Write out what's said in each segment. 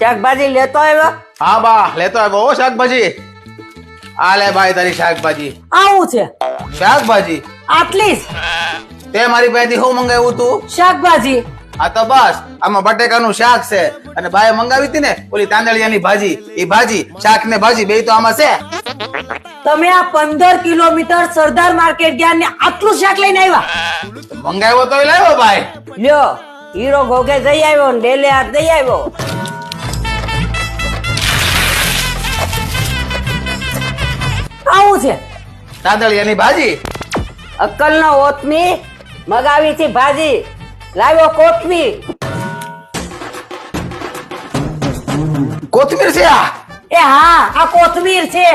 શાકભાજી લેતો આવ્યો? હા બા લેતો આવ્યો હો શાકભાજી. આ લે ભાઈ તારી શાકભાજી. આવું છે શાકભાજી આટલી જ તે મારી પાસેથી શું મંગાવ્યું તું? શાકભાજી. આ તો બસ આમાં બટેકાનું શાક છે અને બાએ મંગાવી હતી ને ઓલી તાંદળિયાની ભાજી. એ ભાજી શાક ને ભાજી બે તો આમાં છે. તમે આ 15 કિલોમીટર સરદાર માર્કેટ ગયા ને આટલું શાક લઈને આવ્યા? મંગાવ્યો તો લાવ્યો ભાઈ. લ્યો હીરો ઘોઘે જઈ આવ્યો ને ડેલે હાથ જઈ આવ્યો. આવું છે તાંદળિયાની ભાજી. અક્કલ નો ઓતમી મગાવી થી ભાજી લાવ્યો કોથમીર. કોથમીર છે આ? એ હા આ કોથમીર છે.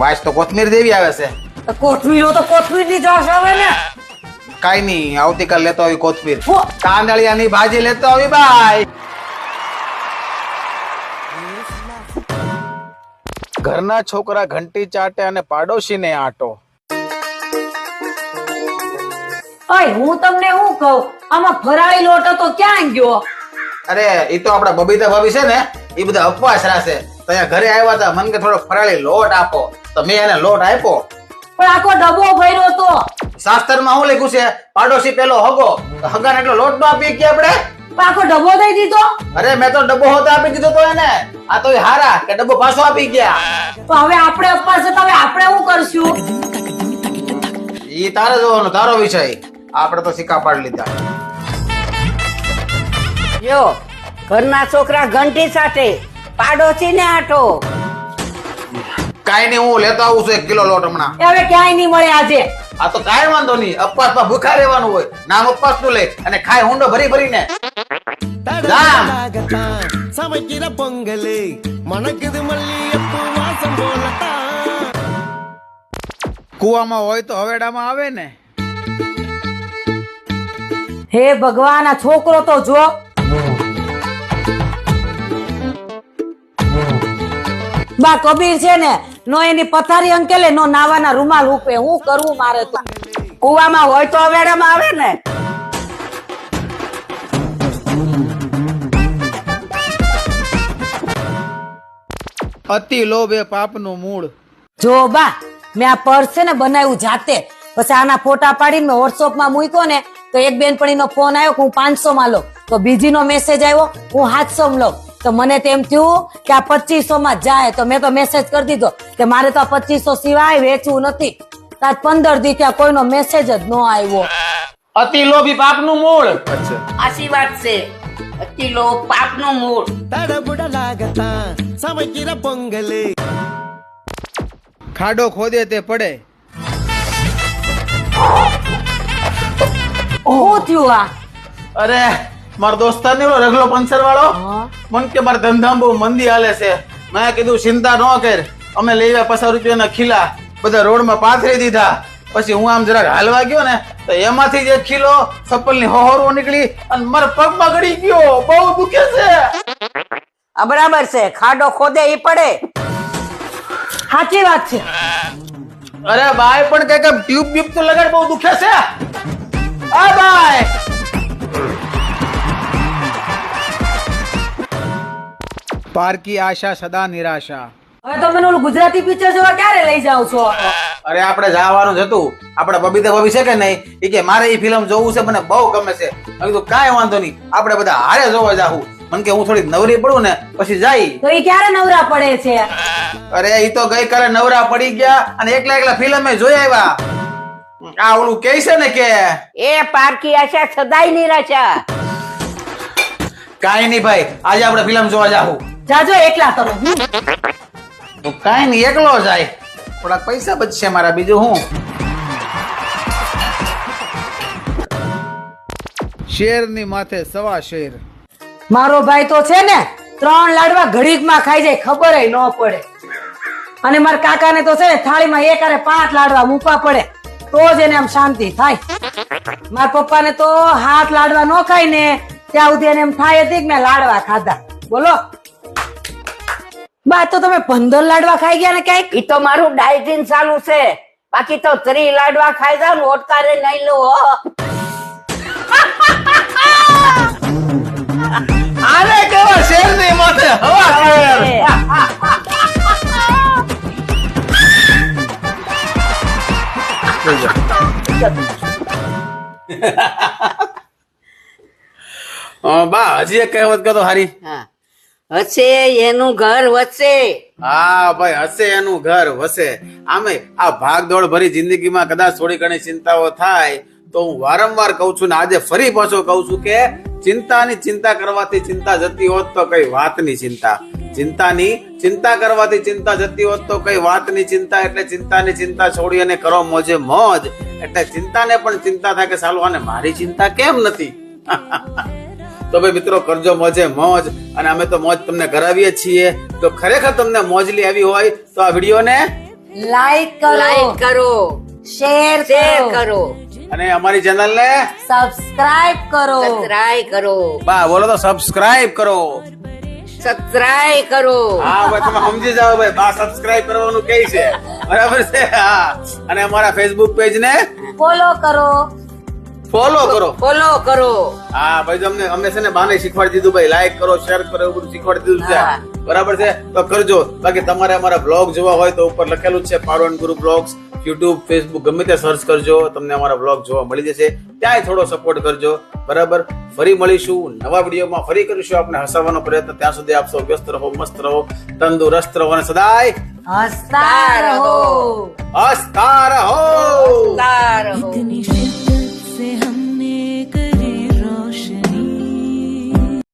વાસ તો કોથમીર જેવી આવે છે. કોથમીર તો કોથમીર ની જોશ આવે ને. કાઈ નહીં આવતીકાલ લેતો આવી કોથમીર. હો. તાંદળિયાની ભાજી લેતો આવી ભાઈ. ઘરના છોકરા ઘંટી ચાટે અને પાડોશીને આટો. ઓય હું તમને શું કહું, આમાં ફરાળી લોટ તો ક્યાં ગયો? અરે ઈ તો આપડા બબીતા ભાભી છે ને એ બધા ઉપવાસ રાખે તો અહીંયા ઘરે આવ્યા હતા. મને કે થોડો ફરાળી લોટ આપો તો મેં એને લોટ આપ્યો. પણ આખો ડબ્બો ભર્યો તો. શાસ્ત્રમાં શું લખ્યું છે? પાડોશી પેલો હગો. તો હગાને એટલો લોટ નો આપીએ કે આપણે? પણ આખો ડબ્બો દઈ દીધો. અરે મેં તો ડબ્બો હોતો આપી દીધો તો એને. આ તો હારા કે ડબ્બો પાછો આપી ગયા. તો હવે આપણે ઉપવાસ છે તો હવે આપણે શું કરશું? ઈ તારે જોવાનું, તારો વિષય. આપણે તો સિક્કા પાડી લીધા. જો ઘરના છોકરા ઘંટી સાથે પાડોશી ને આટો. કાઈ નહીં હું લેતો આવું છું 1 કિલો લોટ હમણાં. એ હવે ક્યાંય નહીં મળે આજે. આ તો કાઈ વાંધો નહીં. અપવાસમાં ભૂખા રહેવાનું હોય. નામ અપવાસ નું લે અને ખાય હુંડો ભરી ભરીને. சமைக்கிற பொங்கலே மணக்குது மல்லியப்பூ வாசம் போலத்தான். કુવામાં હોય તો હવેડામાં આવે ને. હે ભગવાન આ છોકરો તો જો. બા કબીર છે ને નો એની પથારી અંકેલે નો નાવાના રૂમાલ ઉપે. હું કરવું મારે તો? કુવામાં હોય તો હવેડામાં આવે ને. અતિ લોભ એ પાપનું મૂળ. જો બા મેં આ પર્સ છે ને બનાવ્યું જાતે. પછી આના ફોટા પાડીને મેં વોટ્સઅપ માં મૂક્યો ને તો એક બેનપણી નો ફોન આવ્યો કે હું 500 માં લઉં. તો બીજી નો મેસેજ આવ્યો હું 700 માં લઉં. તો મને તેમ થયું કે આ 2500 માં જાય. તો મેં તો મેસેજ કરી દીધો કે મારે તો 2500 સિવાય વેચવું નથી. આજ 15 દી ત્યાં કોઈનો મેસેજ જ ન આવ્યો. અતિ લોભી પાપનું મૂળ. અચ્છા આશી વાત છે. અતિ લોભ પાપનું મૂળ. தடபுடலாகத்தான் சமைக்கிற பொங்கலே. ખાડો ખોદે તે પડે. શું થયું આ? અરે મારો દોસ્તાર ને રગલો પંચર વાળો મન કે મારા ધંધામાં બહુ મંદી હાલે છે. મેં કીધું ચિંતા ન કર, અમે લેવા 50 રૂપિયાના ખીલા બધા રોડમાં પાથરી દીધા. પછી હું આમ જરાક હાલવા ગયો ને તો એમાંથી જ 1 કિલો ચપ્પલની હોહરો નીકળી અને મારા પગમાં ગળી ગયો. બહુ દુખે છે. આ બરાબર છે, ખાડો ખોદે ઈ પડે. સાચી વાત છે. અરે બાય પણ કઈક ટ્યુબ બ્યુબ તો લગાડ, બહુ દુખે છે. આ બાય પારકી આશા સદા નિરાશા. હવે તો મને ઓલું ગુજરાતી પિક્ચર જોવા ક્યારે લઈ જાવ છો? અરે આપણે જવાનું જ હતું. આપણે બબીતા ભાભી છે કે નહીં એ કે મારે એ ફિલ્મ જોવું છે, મને બહુ ગમે છે. મેં કીધું કાંઈ વાંધો નહીં, આપણે બધા હારે જોવા જાહું. મને કે હું થોડી નવરી પડું ને પછી જાય. તો એ ક્યારે નવરા પડે છે? અરે ઈ તો ગઈકાલે નવરા પડી ગયા અને એકલા એકલા ફિલ્મ જોઈ આવ્યા. આ ઓલું કહે છે ને કે એ પારકી આશા સદાય નિરાશા. કાંઈ નહીં ભાઈ, આજે આપણે ફિલ્મ જોવા જાહું. જાજો એકલા તમે. તો કાંઈ નહીં, એકલો જાય. થોડાક પૈસા બચશે મારા, બીજું હું. શેરની માથે સવા શેર. મારો ભાઈ તો છે ને 3 લાડવા ઘડીકમાં ખાઈ જાય, ખબર ન પડે. અને મારા કાકાને તો છે ને થાળીમાં 1 અરે 5 લાડવા મૂકવા પડે તો જ એને આમ શાંતિ થાય. મારા પપ્પાને તો 7 લાડવા ન ખાય ને ત્યાં સુધી એને એમ થાય હતી કે મેં લાડવા ખાધા. બોલો બા, તો તમે 15 લાડવા ખાઈ ગયા ને કઈક? ઈ તો મારું ડાયટિંગ ચાલુ છે. બાકી તો 3 લાડવા ખાઈ જાવ ને ઓટકારે નહીં લો. આને કેવા શેરની માથે હવા શેર. બા હજી એક કહેવત કહો તો હારી. હા. હશે એનું ઘર વસે. હા ભાઈ, હશે એનું ઘર વસે. આમે આ ભાગદોડ ભરી જિંદગીમાં કદાચ થોડી ઘણી ચિંતાઓ થાય તો હું વારંવાર કહું છું ને આજે ફરી પાછો કહું છું કે ચિંતાની ચિંતા કરવાથી ચિંતા જતી હોત તો કઈ વાતની ચિંતા. ચિંતાની ચિંતા કરવાથી ચિંતા જતી હોત તો કઈ વાતની ચિંતા. એટલે ચિંતાની ચિંતા છોડી અને કરો મોજે મોજ. એટલે ચિંતાને પણ ચિંતા થાય કે સાલું આને મારી ચિંતા કેમ નથી. તો ભાઈ મિત્રો, કરજો મોજે મોજ. અને અમે તો મોજ તમને કરાવીએ છીએ. તો ખરેખર તમને મોજલી આવી હોય તો આ વિડીયોને લાઈક કરો, લાઈક કરો, શેર શેર કરો, કરો, અને અમારી ચેનલને સબસ્ક્રાઇબ કરો. સબસ્ક્રાઇબ કરો, બા બોલો તો સબસ્ક્રાઇબ કરો. સબસ્ક્રાઇબ કરો. હા ભાઈ, તમે સમજી જાઓ ભાઈ, બા સબસ્ક્રાઇબ કરવાનું કહે છે, બરાબર છે. હા, અને અમારા ફેસબુક પેજ ને ફોલો કરો. ફોલો કરો. ફોલો કરો. હા ભાઈ, તમને અમે છે ને બાને શીખવાડી દીધું ભાઈ, લાઈક કરો, શેર કરો, એવું બધું શીખવાડી દીધું છે, હા. બરાબર છે. તો કરજો. બાકી તમારે અમારા બ્લોગ જોવા હોય તો ઉપર લખેલું જ છે પારોન ગુરુ બ્લોગ્સ. યુટ્યુબ, ફેસબુક ગમે ત્યાં સર્ચ કરજો, તમને અમારા બ્લોગ જોવા મળી જશે. ત્યાંય થોડો સપોર્ટ કરજો, બરાબર. ફરી મળીશું નવા વિડીયોમાં, ફરી કરીશું આપણે હસાવવાનો પ્રયત્ન. ત્યાં સુધી આપ સૌ વ્યસ્ત રહો, મસ્ત રહો, તંદુરસ્ત રહો અને સદાય હસતા રહો. હસતા રહો. તાર હો. इतनी